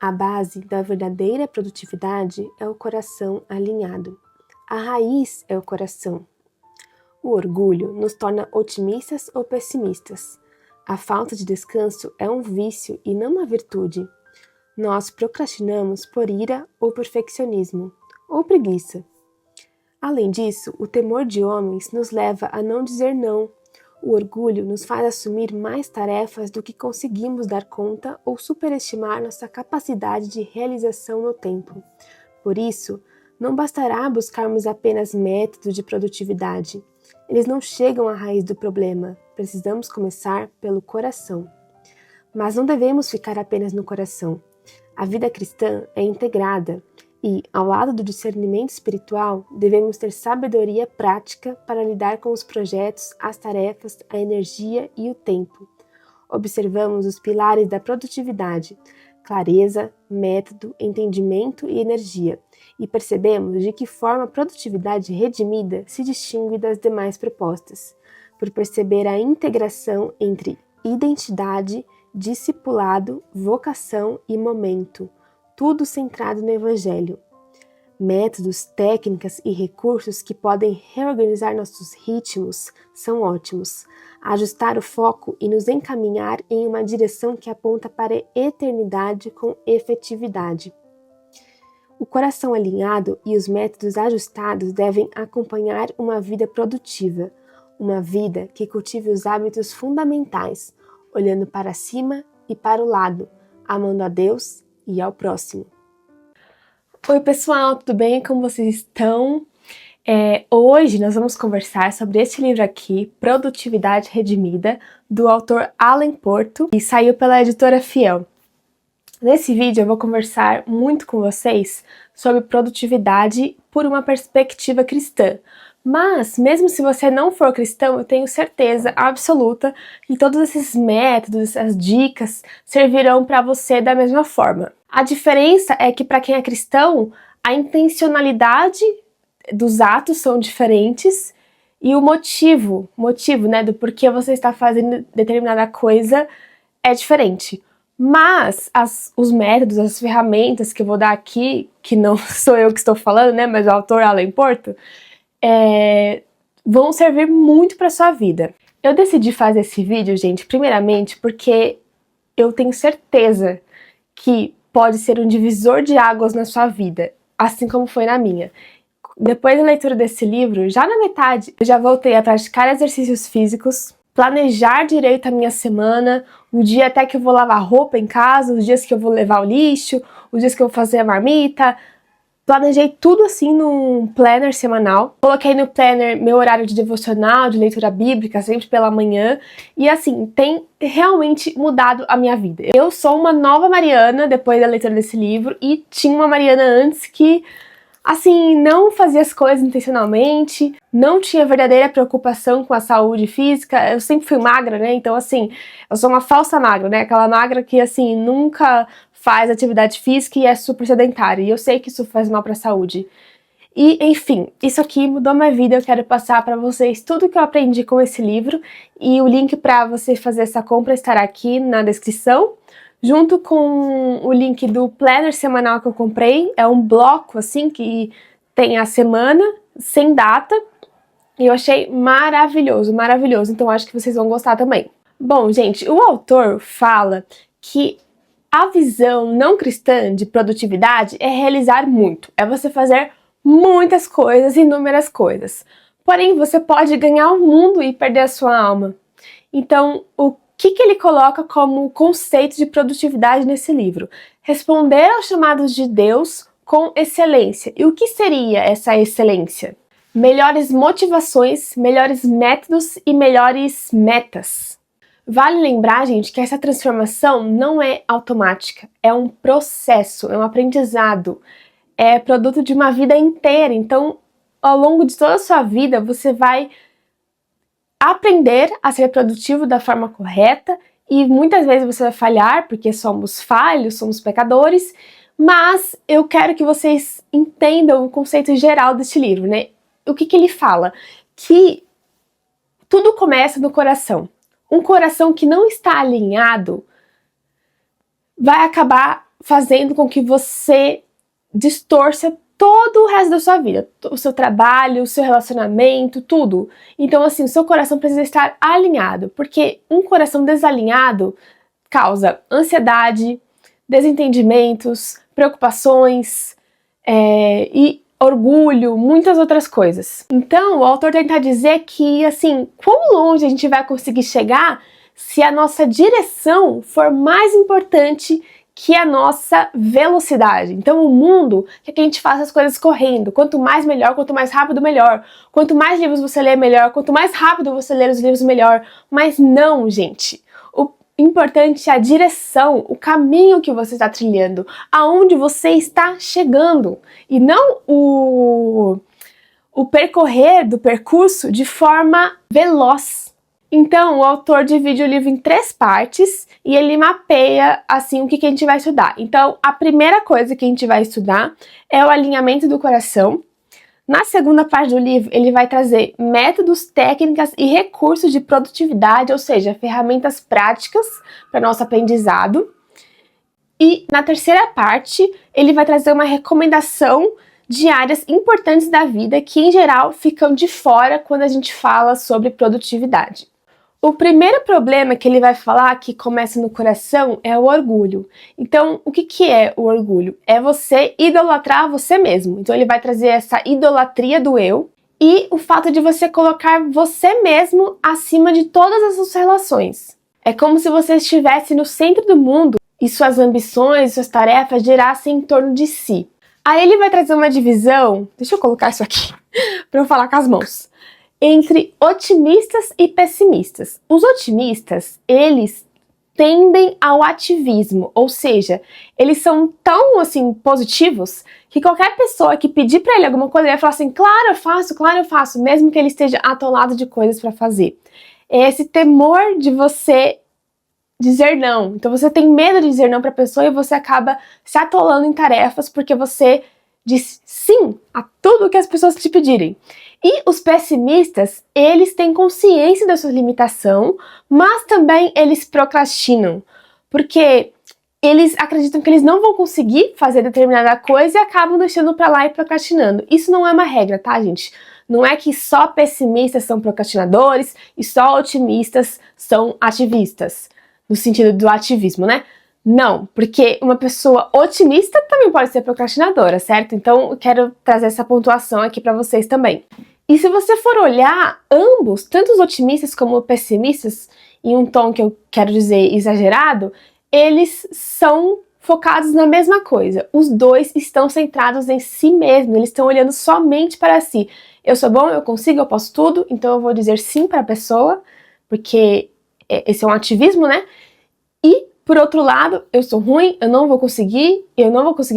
A base da verdadeira produtividade é o coração alinhado. A raiz é o coração. O orgulho nos torna otimistas ou pessimistas. A falta de descanso é um vício e não uma virtude. Nós procrastinamos por ira ou perfeccionismo, ou preguiça. Além disso, o temor de homens nos leva a não dizer não. O orgulho nos faz assumir mais tarefas do que conseguimos dar conta ou superestimar nossa capacidade de realização no tempo. Por isso, não bastará buscarmos apenas métodos de produtividade. Eles não chegam à raiz do problema. Precisamos começar pelo coração. Mas não devemos ficar apenas no coração. A vida cristã é integrada e, ao lado do discernimento espiritual, devemos ter sabedoria prática para lidar com os projetos, as tarefas, a energia e o tempo. Observamos os pilares da produtividade: clareza, método, entendimento e energia, e percebemos de que forma a produtividade redimida se distingue das demais propostas, por perceber a integração entre identidade, discipulado, vocação e momento, tudo centrado no Evangelho. Métodos, técnicas e recursos que podem reorganizar nossos ritmos são ótimos. Ajustar o foco e nos encaminhar em uma direção que aponta para a eternidade com efetividade. O coração alinhado e os métodos ajustados devem acompanhar uma vida produtiva, uma vida que cultive os hábitos fundamentais, olhando para cima e para o lado, amando a Deus e ao próximo. Oi pessoal, tudo bem? Como vocês estão? Hoje nós vamos conversar sobre este livro aqui, Produtividade Redimida, do autor Alan Porto, que saiu pela editora Fiel. Nesse vídeo eu vou conversar muito com vocês sobre produtividade por uma perspectiva cristã. Mas, mesmo se você não for cristão, eu tenho certeza absoluta que todos esses métodos, essas dicas, servirão para você da mesma forma. A diferença é que para quem é cristão, a intencionalidade dos atos são diferentes e o motivo, né, do porquê você está fazendo determinada coisa é diferente. Mas os métodos, as ferramentas que eu vou dar aqui, que não sou eu que estou falando, né, mas o autor Alan Porto, vão servir muito para sua vida. Eu decidi fazer esse vídeo, gente, primeiramente porque eu tenho certeza que pode ser um divisor de águas na sua vida, assim como foi na minha. Depois da leitura desse livro, já na metade, eu já voltei a praticar exercícios físicos, planejar direito a minha semana, o dia até que eu vou lavar roupa em casa, os dias que eu vou levar o lixo, os dias que eu vou fazer a marmita. Planejei tudo assim num planner semanal. Coloquei no planner meu horário de devocional, de leitura bíblica, sempre pela manhã. E assim, tem realmente mudado a minha vida. Eu sou uma nova Mariana depois da leitura desse livro e tinha uma Mariana antes que, assim, não fazia as coisas intencionalmente, não tinha verdadeira preocupação com a saúde física. Eu sempre fui magra, né? Então, assim, eu sou uma falsa magra, né? Aquela magra que, assim, nunca faz atividade física e é super sedentária. E eu sei que isso faz mal para a saúde. E, enfim, isso aqui mudou minha vida. Eu quero passar para vocês tudo que eu aprendi com esse livro. E o link para você fazer essa compra estará aqui na descrição, junto com o link do planner semanal que eu comprei. É um bloco, assim, que tem a semana, sem data. E eu achei maravilhoso, maravilhoso. Então acho que vocês vão gostar também. Bom, gente, o autor fala que a visão não cristã de produtividade é realizar muito, é você fazer muitas coisas, inúmeras coisas. Porém, você pode ganhar o mundo e perder a sua alma. Então, o que ele coloca como conceito de produtividade nesse livro? Responder aos chamados de Deus com excelência. E o que seria essa excelência? Melhores motivações, melhores métodos e melhores metas. Vale lembrar, gente, que essa transformação não é automática, é um processo, é um aprendizado, é produto de uma vida inteira. Então, ao longo de toda a sua vida, você vai aprender a ser produtivo da forma correta e muitas vezes você vai falhar, porque somos falhos, somos pecadores, mas eu quero que vocês entendam o conceito geral deste livro, né? O que ele fala? Que tudo começa no coração. Um coração que não está alinhado vai acabar fazendo com que você distorça todo o resto da sua vida, o seu trabalho, o seu relacionamento, tudo. Então, assim, o seu coração precisa estar alinhado, porque um coração desalinhado causa ansiedade, desentendimentos, preocupações, e orgulho, muitas outras coisas. Então, o autor tenta dizer que, assim, quão longe a gente vai conseguir chegar se a nossa direção for mais importante que a nossa velocidade. Então, o mundo quer que a gente faça as coisas correndo. Quanto mais melhor, quanto mais rápido, melhor. Quanto mais livros você lê, melhor. Quanto mais rápido você ler os livros, melhor. Mas não, gente. O importante é a direção, o caminho que você está trilhando, aonde você está chegando. E não o percorrer do percurso de forma veloz. Então, o autor divide o livro em 3 partes e ele mapeia, assim, o que a gente vai estudar. Então, a primeira coisa que a gente vai estudar é o alinhamento do coração. Na segunda parte do livro, ele vai trazer métodos, técnicas e recursos de produtividade, ou seja, ferramentas práticas para nosso aprendizado. E na terceira parte, ele vai trazer uma recomendação de áreas importantes da vida que, em geral, ficam de fora quando a gente fala sobre produtividade. O primeiro problema que ele vai falar, que começa no coração, é o orgulho. Então, o que é o orgulho? É você idolatrar você mesmo. Então, ele vai trazer essa idolatria do eu e o fato de você colocar você mesmo acima de todas as suas relações. É como se você estivesse no centro do mundo e suas ambições, suas tarefas girassem em torno de si. Aí ele vai trazer uma divisão, deixa eu colocar isso aqui para eu falar com as mãos, entre otimistas e pessimistas. Os otimistas, eles tendem ao ativismo, ou seja, eles são tão, assim, positivos que qualquer pessoa que pedir para ele alguma coisa, ele vai falar assim, claro, eu faço, mesmo que ele esteja atolado de coisas para fazer. É esse temor de você dizer não. Então você tem medo de dizer não para a pessoa e você acaba se atolando em tarefas porque você diz sim a tudo que as pessoas te pedirem. E os pessimistas, eles têm consciência da sua limitação, mas também eles procrastinam, porque eles acreditam que eles não vão conseguir fazer determinada coisa e acabam deixando para lá e procrastinando. Isso não é uma regra, tá, gente? Não é que só pessimistas são procrastinadores e só otimistas são ativistas, no sentido do ativismo, né? Não, porque uma pessoa otimista também pode ser procrastinadora, certo? Então, eu quero trazer essa pontuação aqui para vocês também. E se você for olhar, ambos, tanto os otimistas como os pessimistas, em um tom que eu quero dizer exagerado, eles são focados na mesma coisa. Os dois estão centrados em si mesmos, eles estão olhando somente para si. Eu sou bom, eu consigo, eu posso tudo, então eu vou dizer sim para a pessoa, porque esse é um ativismo, né? E, por outro lado, eu sou ruim, eu não vou conseguir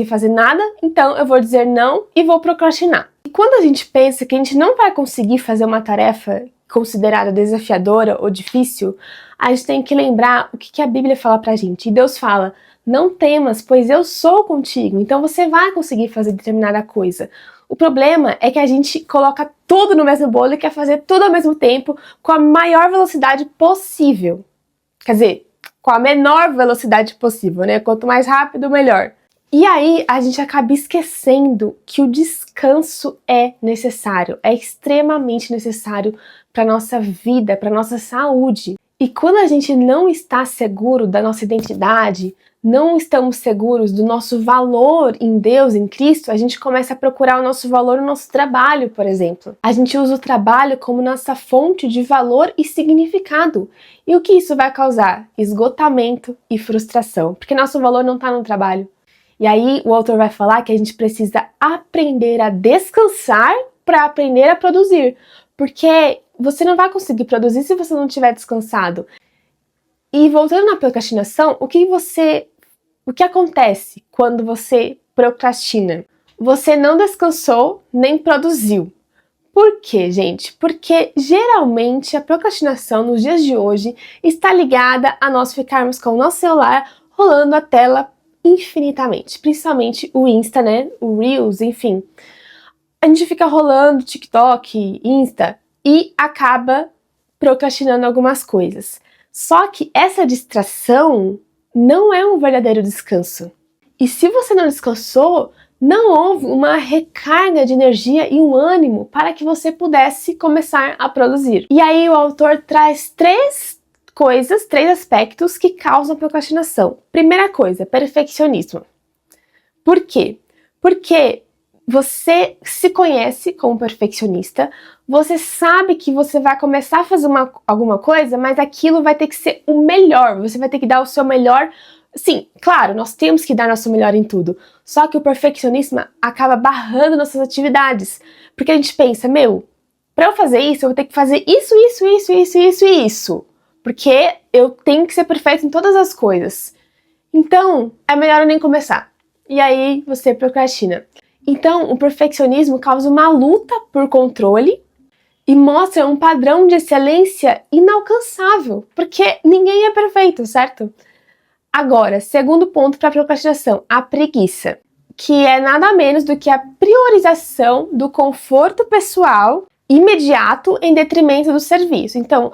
fazer nada, então eu vou dizer não e vou procrastinar. E quando a gente pensa que a gente não vai conseguir fazer uma tarefa considerada desafiadora ou difícil, a gente tem que lembrar o que a Bíblia fala pra gente. E Deus fala, não temas, pois eu sou contigo, então você vai conseguir fazer determinada coisa. O problema é que a gente coloca tudo no mesmo bolo e quer fazer tudo ao mesmo tempo com a maior velocidade possível. Quer dizer, com a menor velocidade possível, né? Quanto mais rápido, melhor. E aí, a gente acaba esquecendo que o descanso é necessário, é extremamente necessário para nossa vida, para nossa saúde. E quando a gente não está seguro da nossa identidade, não estamos seguros do nosso valor em Deus, em Cristo, a gente começa a procurar o nosso valor no nosso trabalho, por exemplo. A gente usa o trabalho como nossa fonte de valor e significado. E o que isso vai causar? Esgotamento e frustração, porque nosso valor não está no trabalho. E aí o autor vai falar que a gente precisa aprender a descansar para aprender a produzir, porque você não vai conseguir produzir se você não estiver descansado. E voltando na procrastinação, o que acontece quando você procrastina? Você não descansou nem produziu. Por quê, gente? Porque geralmente a procrastinação nos dias de hoje está ligada a nós ficarmos com o nosso celular rolando a tela infinitamente, principalmente o Insta, né? O Reels, enfim. A gente fica rolando TikTok, Insta e acaba procrastinando algumas coisas. Só que essa distração não é um verdadeiro descanso. E se você não descansou, não houve uma recarga de energia e um ânimo para que você pudesse começar a produzir. E aí o autor traz três aspectos que causam procrastinação. Primeira coisa, perfeccionismo. Por quê? Porque você se conhece como perfeccionista, você sabe que você vai começar a fazer alguma coisa, mas aquilo vai ter que ser o melhor, você vai ter que dar o seu melhor. Sim, claro, nós temos que dar nosso melhor em tudo, só que o perfeccionismo acaba barrando nossas atividades, porque a gente pensa, para eu fazer isso, eu vou ter que fazer isso, porque eu tenho que ser perfeito em todas as coisas. Então, é melhor eu nem começar. E aí, você procrastina. Então, o perfeccionismo causa uma luta por controle e mostra um padrão de excelência inalcançável, porque ninguém é perfeito, certo? Agora, segundo ponto para a procrastinação, a preguiça, que é nada menos do que a priorização do conforto pessoal imediato em detrimento do serviço. Então,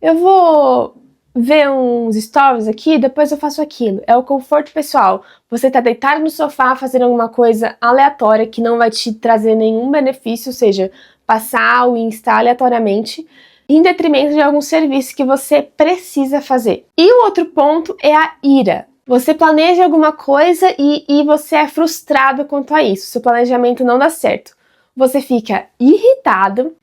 eu vou ver uns stories aqui, depois eu faço aquilo. É o conforto pessoal. Você tá deitado no sofá fazendo alguma coisa aleatória que não vai te trazer nenhum benefício, ou seja, passar o Insta aleatoriamente, em detrimento de algum serviço que você precisa fazer. E o outro ponto é a ira. Você planeja alguma coisa e você é frustrado quanto a isso. Seu planejamento não dá certo. Você fica irritado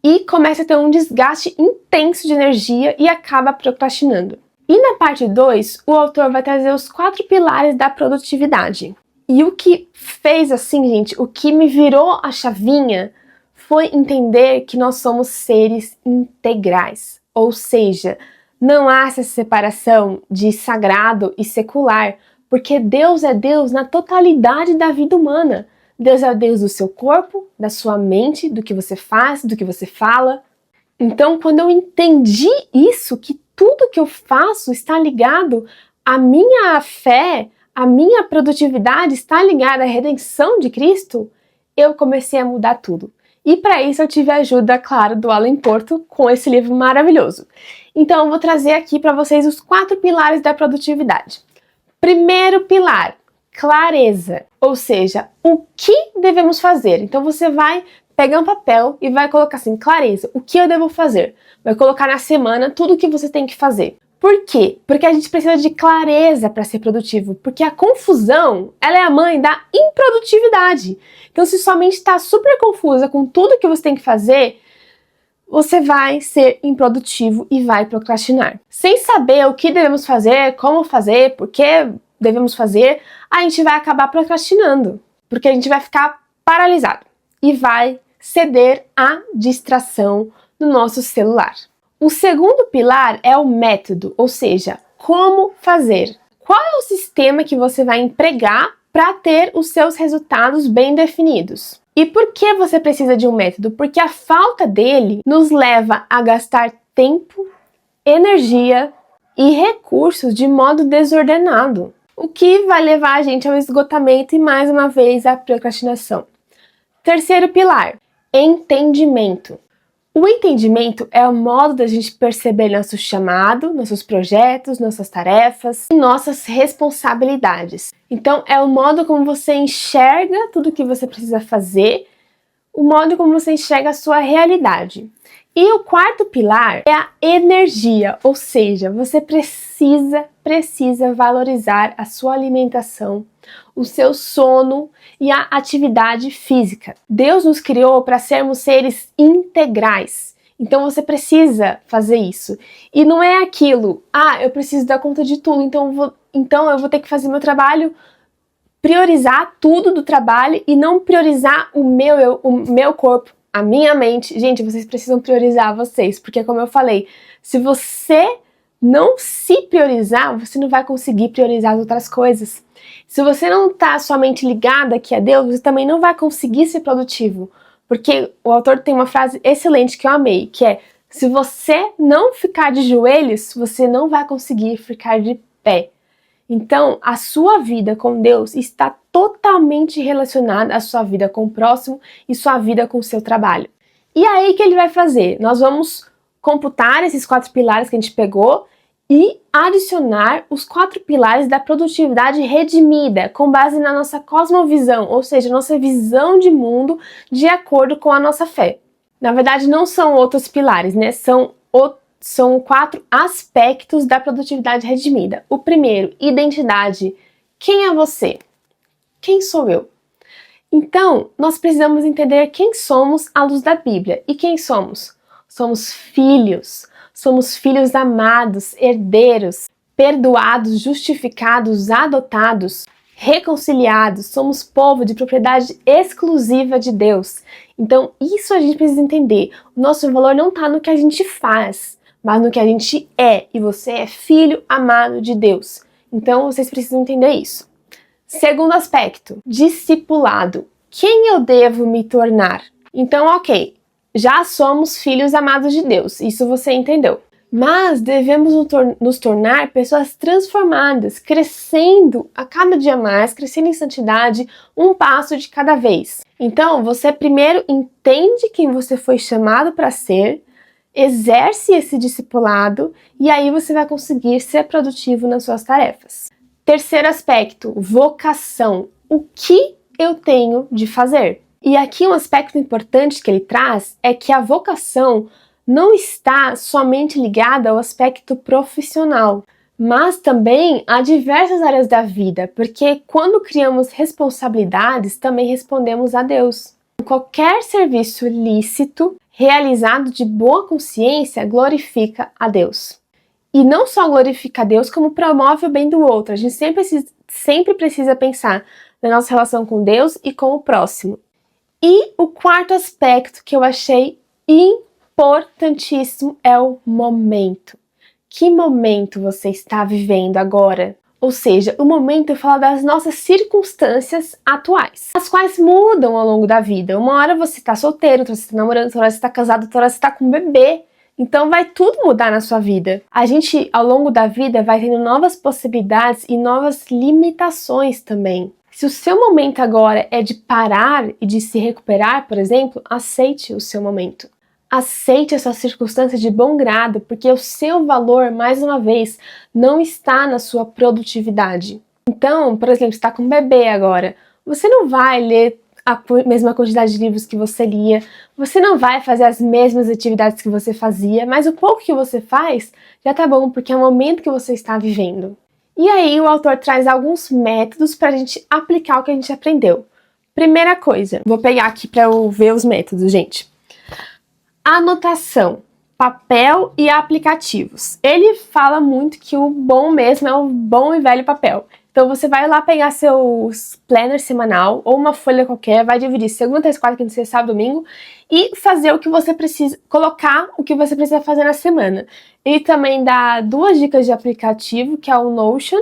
e começa a ter um desgaste intenso de energia e acaba procrastinando. E na parte 2, o autor vai trazer os 4 pilares da produtividade. E o que fez assim, gente, o que me virou a chavinha foi entender que nós somos seres integrais. Ou seja, não há essa separação de sagrado e secular, porque Deus é Deus na totalidade da vida humana. Deus é o Deus do seu corpo, da sua mente, do que você faz, do que você fala. Então, quando eu entendi isso, que tudo que eu faço está ligado à minha fé, a minha produtividade está ligada à redenção de Cristo, eu comecei a mudar tudo. E para isso eu tive a ajuda, claro, do Alan Porto com esse livro maravilhoso. Então eu vou trazer aqui para vocês os 4 pilares da produtividade. Primeiro pilar, clareza, ou seja, o que devemos fazer. Então você vai pegar um papel e vai colocar assim, clareza, o que eu devo fazer? Vai colocar na semana tudo o que você tem que fazer. Por quê? Porque a gente precisa de clareza para ser produtivo, porque a confusão, ela é a mãe da improdutividade. Então, se sua mente está super confusa com tudo que você tem que fazer, você vai ser improdutivo e vai procrastinar. Sem saber o que devemos fazer, como fazer, por que devemos fazer, a gente vai acabar procrastinando, porque a gente vai ficar paralisado e vai ceder à distração do nosso celular. O segundo pilar é o método, ou seja, como fazer. Qual é o sistema que você vai empregar para ter os seus resultados bem definidos? E por que você precisa de um método? Porque a falta dele nos leva a gastar tempo, energia e recursos de modo desordenado, o que vai levar a gente ao esgotamento e, mais uma vez, à procrastinação. Terceiro pilar, entendimento. O entendimento é o modo da gente perceber nosso chamado, nossos projetos, nossas tarefas e nossas responsabilidades. Então, é o modo como você enxerga tudo o que você precisa fazer, o modo como você enxerga a sua realidade. E o quarto pilar é a energia, ou seja, você precisa valorizar a sua alimentação, o seu sono e a atividade física. Deus nos criou para sermos seres integrais. Então você precisa fazer isso. E não é aquilo, eu preciso dar conta de tudo, então eu vou ter que fazer meu trabalho, priorizar tudo do trabalho e não priorizar o meu corpo, a minha mente. Gente, vocês precisam priorizar vocês, porque como eu falei, se você não se priorizar, você não vai conseguir priorizar as outras coisas. Se você não tá sua mente ligada aqui a Deus, você também não vai conseguir ser produtivo. Porque o autor tem uma frase excelente que eu amei, que é: se você não ficar de joelhos, você não vai conseguir ficar de pé. Então, a sua vida com Deus está totalmente relacionada à sua vida com o próximo e sua vida com o seu trabalho. E aí, o que ele vai fazer? Nós vamos computar esses 4 pilares que a gente pegou e adicionar os 4 pilares da produtividade redimida, com base na nossa cosmovisão, ou seja, nossa visão de mundo de acordo com a nossa fé. Na verdade, não são outros pilares, né? São 4 aspectos da produtividade redimida. O primeiro, identidade. Quem é você? Quem sou eu? Então, nós precisamos entender quem somos à luz da Bíblia. E quem somos? Somos filhos. Somos filhos amados, herdeiros, perdoados, justificados, adotados, reconciliados. Somos povo de propriedade exclusiva de Deus. Então, isso a gente precisa entender. O nosso valor não está no que a gente faz, mas no que a gente é. E você é filho amado de Deus. Então, vocês precisam entender isso. Segundo aspecto, discipulado. Quem eu devo me tornar? Então, ok, já somos filhos amados de Deus, isso você entendeu. Mas devemos nos tornar pessoas transformadas, crescendo a cada dia mais, crescendo em santidade, um passo de cada vez. Então, você primeiro entende quem você foi chamado para ser, exerce esse discipulado e aí você vai conseguir ser produtivo nas suas tarefas. Terceiro aspecto, vocação. O que eu tenho de fazer? E aqui um aspecto importante que ele traz é que a vocação não está somente ligada ao aspecto profissional, mas também a diversas áreas da vida, porque quando criamos responsabilidades, também respondemos a Deus. Qualquer serviço lícito, realizado de boa consciência, glorifica a Deus. E não só glorifica a Deus, como promove o bem do outro. A gente sempre precisa pensar na nossa relação com Deus e com o próximo. E o quarto aspecto que eu achei importantíssimo é o momento. Que momento você está vivendo agora? Ou seja, o momento fala das nossas circunstâncias atuais, as quais mudam ao longo da vida. Uma hora você está solteiro, outra você está namorando, outra você está casado, outra hora você está com um bebê. Então vai tudo mudar na sua vida. A gente, ao longo da vida, vai tendo novas possibilidades e novas limitações também. Se o seu momento agora é de parar e de se recuperar, por exemplo, aceite o seu momento. Aceite essa circunstância de bom grado, porque o seu valor, mais uma vez, não está na sua produtividade. Então, por exemplo, você está com um bebê agora, você não vai ler a mesma quantidade de livros que você lia, você não vai fazer as mesmas atividades que você fazia, mas o pouco que você faz já tá bom, porque é o momento que você está vivendo. E aí o autor traz alguns métodos para a gente aplicar o que a gente aprendeu. Primeira coisa, vou pegar aqui para eu ver os métodos, gente. Anotação, papel e aplicativos. Ele fala muito que o bom mesmo é o bom e velho papel. Então você vai lá pegar seu planner semanal ou uma folha qualquer, vai dividir segunda, terça, quarta, quinta, sexta, sábado, domingo e fazer o que você precisa, colocar o que você precisa fazer na semana. Ele também dá 2 dicas de aplicativo, que é o Notion,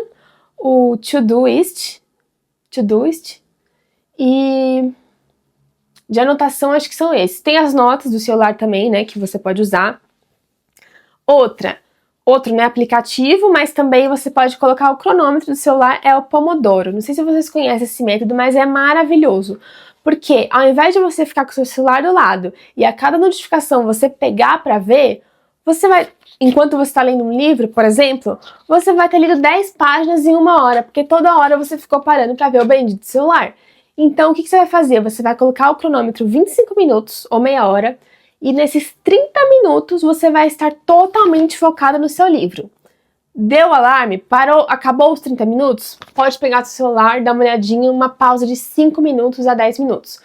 o Todoist e de anotação acho que são esses. Tem as notas do celular também, né, que você pode usar. Outro, né, aplicativo, mas também você pode colocar o cronômetro do celular, é o Pomodoro. Não sei se vocês conhecem esse método, mas é maravilhoso. Porque ao invés de você ficar com o seu celular do lado e a cada notificação você pegar para ver, você vai, enquanto você está lendo um livro, por exemplo, você vai ter lido 10 páginas em 1 hora, porque toda hora você ficou parando para ver o bendito celular. Então, o que você vai fazer? Você vai colocar o cronômetro 25 minutos ou meia hora, e nesses 30 minutos você vai estar totalmente focado no seu livro. Deu o alarme? Parou? Acabou os 30 minutos? Pode pegar seu celular, dar uma olhadinha, uma pausa de 5 minutos a 10 minutos.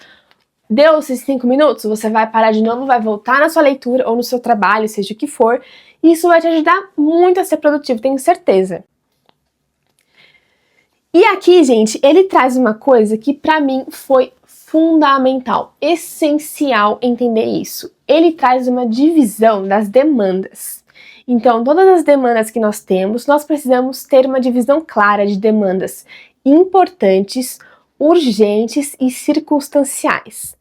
Deu esses 5 minutos? Você vai parar de novo, vai voltar na sua leitura ou no seu trabalho, seja o que for. E isso vai te ajudar muito a ser produtivo, tenho certeza. E aqui, gente, ele traz uma coisa que pra mim foi fundamental, essencial entender isso. Ele traz uma divisão das demandas. Então, todas as demandas que nós temos, nós precisamos ter uma divisão clara de demandas importantes, urgentes e circunstanciais.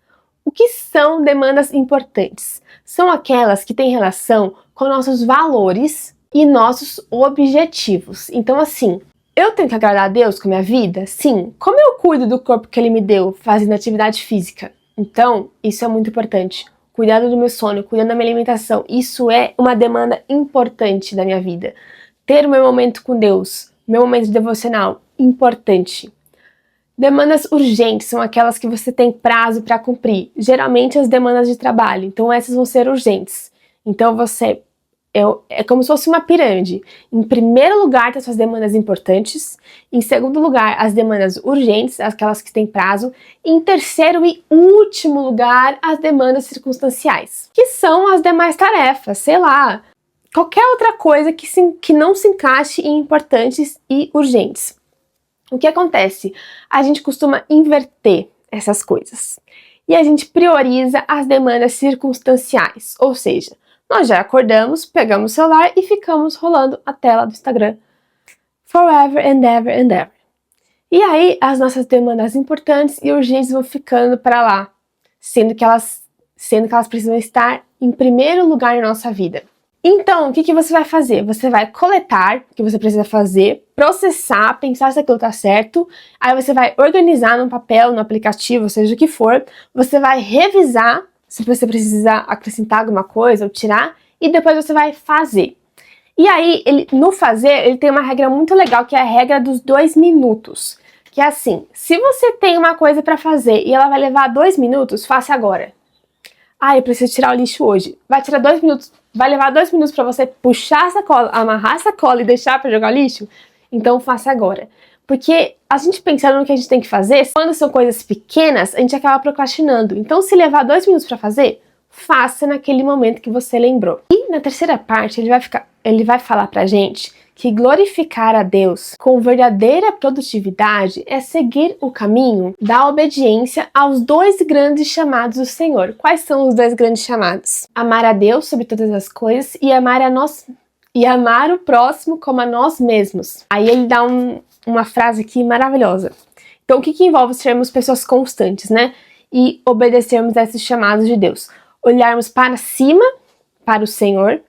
O que são demandas importantes? São aquelas que têm relação com nossos valores e nossos objetivos. Então, assim, eu tenho que agradar a Deus com a minha vida? Sim. Como eu cuido do corpo que Ele me deu fazendo atividade física? Então, isso é muito importante. Cuidado do meu sono, cuidando da minha alimentação. Isso é uma demanda importante da minha vida. ter o meu momento com Deus, meu momento devocional, importante. Demandas urgentes são aquelas que você tem prazo para cumprir, geralmente as demandas de trabalho, então essas vão ser urgentes. Então é como se fosse uma pirâmide. Em primeiro lugar, tem as suas demandas importantes. Em segundo lugar, as demandas urgentes, aquelas que têm prazo. Em terceiro e último lugar, as demandas circunstanciais, que são as demais tarefas, sei lá, qualquer outra coisa que não se encaixe em importantes e urgentes. O que acontece? A gente costuma inverter essas coisas. E a gente prioriza as demandas circunstanciais, ou seja, nós já acordamos, pegamos o celular e ficamos rolando a tela do Instagram. Forever and ever and ever. E aí, as nossas demandas importantes e urgentes vão ficando para lá, sendo que elas precisam estar em primeiro lugar na nossa vida. Então, o que você vai fazer? Você vai coletar o que você precisa fazer, processar, pensar se aquilo está certo, aí você vai organizar num papel, no aplicativo, seja o que for, você vai revisar se você precisa acrescentar alguma coisa ou tirar, e depois você vai fazer. E aí, no fazer, ele tem uma regra muito legal, que é a regra dos 2 minutos. Que é assim, se você tem uma coisa para fazer e ela vai levar 2 minutos, faça agora. Eu preciso tirar o lixo hoje. Vai tirar 2 minutos, vai levar 2 minutos para você puxar a sacola, amarrar a sacola e deixar para jogar o lixo? Então faça agora. Porque a gente pensando no que a gente tem que fazer, quando são coisas pequenas, a gente acaba procrastinando. Então, se levar 2 minutos para fazer, faça naquele momento que você lembrou. E na terceira parte, ele vai falar pra gente que glorificar a Deus com verdadeira produtividade é seguir o caminho da obediência aos 2 grandes chamados do Senhor. Quais são os 2 grandes chamados? Amar a Deus sobre todas as coisas e amar o próximo como a nós mesmos. Aí ele dá uma frase aqui maravilhosa. Então, o que envolve sermos pessoas constantes, né? E obedecermos a esses chamados de Deus. Olharmos para cima, para o Senhor,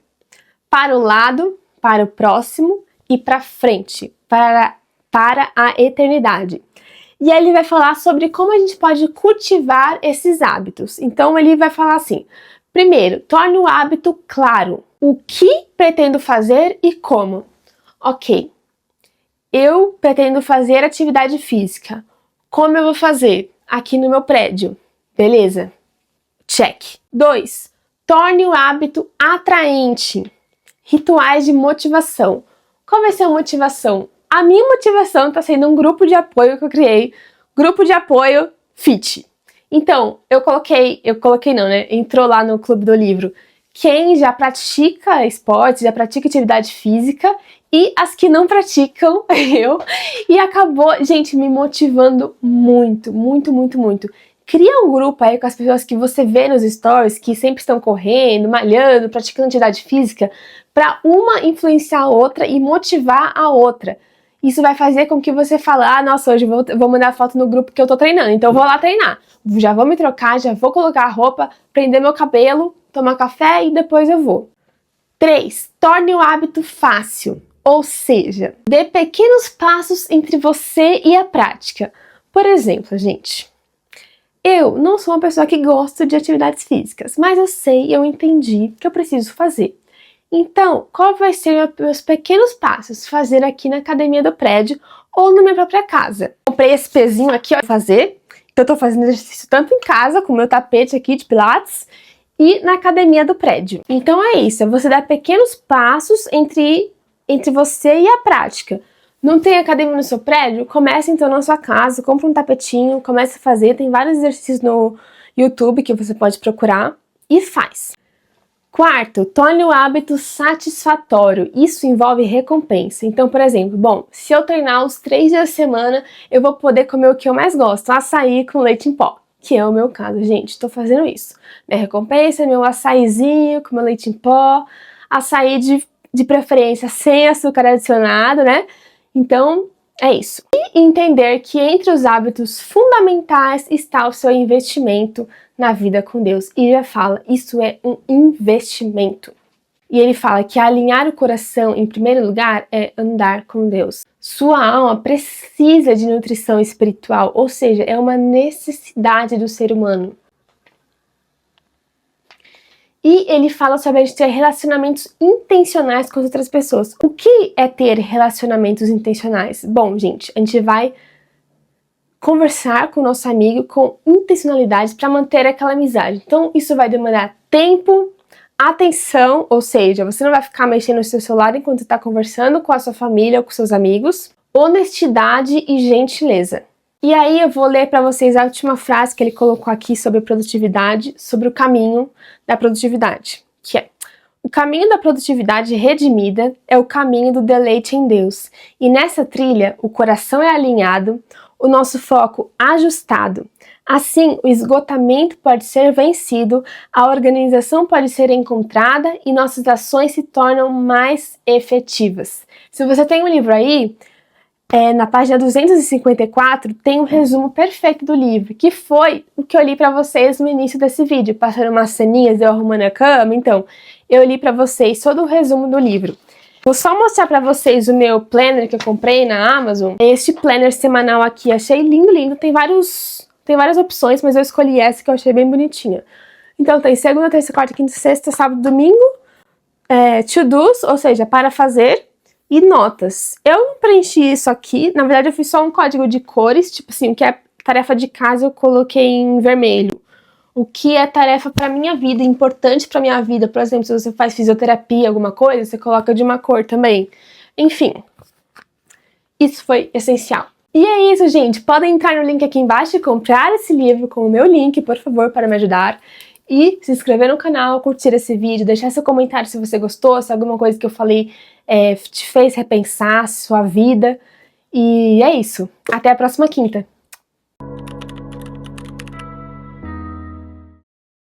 para o lado, para o próximo e para frente, para a eternidade. E aí ele vai falar sobre como a gente pode cultivar esses hábitos. Então, ele vai falar assim: primeiro, torne o hábito claro. O que pretendo fazer e como? Ok. Eu pretendo fazer atividade física. Como eu vou fazer? Aqui no meu prédio. Beleza? Check. 2. Torne o hábito atraente. Rituais de motivação. Qual vai ser a motivação? A minha motivação está sendo um grupo de apoio que eu criei. Grupo de apoio Fit. Então, eu coloquei não, né? Entrou lá no Clube do Livro. Quem já pratica esporte, já pratica atividade física e as que não praticam, e acabou, gente, me motivando muito, muito, muito, muito. Cria um grupo aí com as pessoas que você vê nos stories, que sempre estão correndo, malhando, praticando atividade física, para uma influenciar a outra e motivar a outra. Isso vai fazer com que você fale: nossa, hoje eu vou mandar foto no grupo que eu tô treinando, então eu vou lá treinar. Já vou me trocar, já vou colocar a roupa, prender meu cabelo, tomar café e depois eu vou. 3. Torne o hábito fácil, ou seja, dê pequenos passos entre você e a prática. Por exemplo, gente, eu não sou uma pessoa que gosta de atividades físicas, mas eu entendi que eu preciso fazer. Então, qual vai ser meus pequenos passos? Fazer aqui na academia do prédio ou na minha própria casa. Comprei esse pezinho aqui, ó, fazer. Então, eu tô fazendo exercício tanto em casa, com o meu tapete aqui de pilates, e na academia do prédio. Então, é isso. É você dar pequenos passos entre você e a prática. Não tem academia no seu prédio? Comece então na sua casa, compra um tapetinho, comece a fazer. Tem vários exercícios no YouTube que você pode procurar e faz. 4. Torne o hábito satisfatório. Isso envolve recompensa. Então, por exemplo, se eu treinar os 3 dias da semana, eu vou poder comer o que eu mais gosto, açaí com leite em pó, que é o meu caso, gente. Estou fazendo isso. Minha recompensa é meu açaizinho com meu leite em pó, açaí de preferência sem açúcar adicionado, né? Então, é isso. E entender que entre os hábitos fundamentais está o seu investimento na vida com Deus. E já fala, isso é um investimento. E ele fala que alinhar o coração em primeiro lugar é andar com Deus. Sua alma precisa de nutrição espiritual, ou seja, é uma necessidade do ser humano. E ele fala sobre a gente ter relacionamentos intencionais com as outras pessoas. O que é ter relacionamentos intencionais? Bom, gente, a gente vai conversar com o nosso amigo com intencionalidade para manter aquela amizade. Então, isso vai demandar tempo, atenção, ou seja, você não vai ficar mexendo no seu celular enquanto está conversando com a sua família ou com seus amigos. Honestidade e gentileza. E aí eu vou ler para vocês a última frase que ele colocou aqui sobre produtividade, sobre o caminho da produtividade, que é: o caminho da produtividade redimida é o caminho do deleite em Deus. E nessa trilha, o coração é alinhado, o nosso foco ajustado. Assim, o esgotamento pode ser vencido, a organização pode ser encontrada e nossas ações se tornam mais efetivas. Se você tem um livro aí, na página 254 tem um resumo perfeito do livro, que foi o que eu li para vocês no início desse vídeo. Passaram umas ceninhas eu arrumando a cama, então eu li para vocês todo o resumo do livro. Vou só mostrar para vocês o meu planner que eu comprei na Amazon. Este planner semanal aqui, achei lindo, lindo. Tem várias opções, mas eu escolhi essa que eu achei bem bonitinha. Então tem segunda, terça, quarta, quinta, sexta, sábado, domingo, to-dos, ou seja, para fazer, e notas. Eu não preenchi isso aqui, na verdade eu fiz só um código de cores, tipo assim, o que é tarefa de casa eu coloquei em vermelho. O que é tarefa para minha vida, importante para minha vida, por exemplo, se você faz fisioterapia, alguma coisa, você coloca de uma cor também. Enfim, isso foi essencial. E é isso, gente. Podem entrar no link aqui embaixo e comprar esse livro com o meu link, por favor, para me ajudar. E se inscrever no canal, curtir esse vídeo, deixar seu comentário se você gostou, se alguma coisa que eu falei te fez repensar sua vida. E é isso. Até a próxima quinta.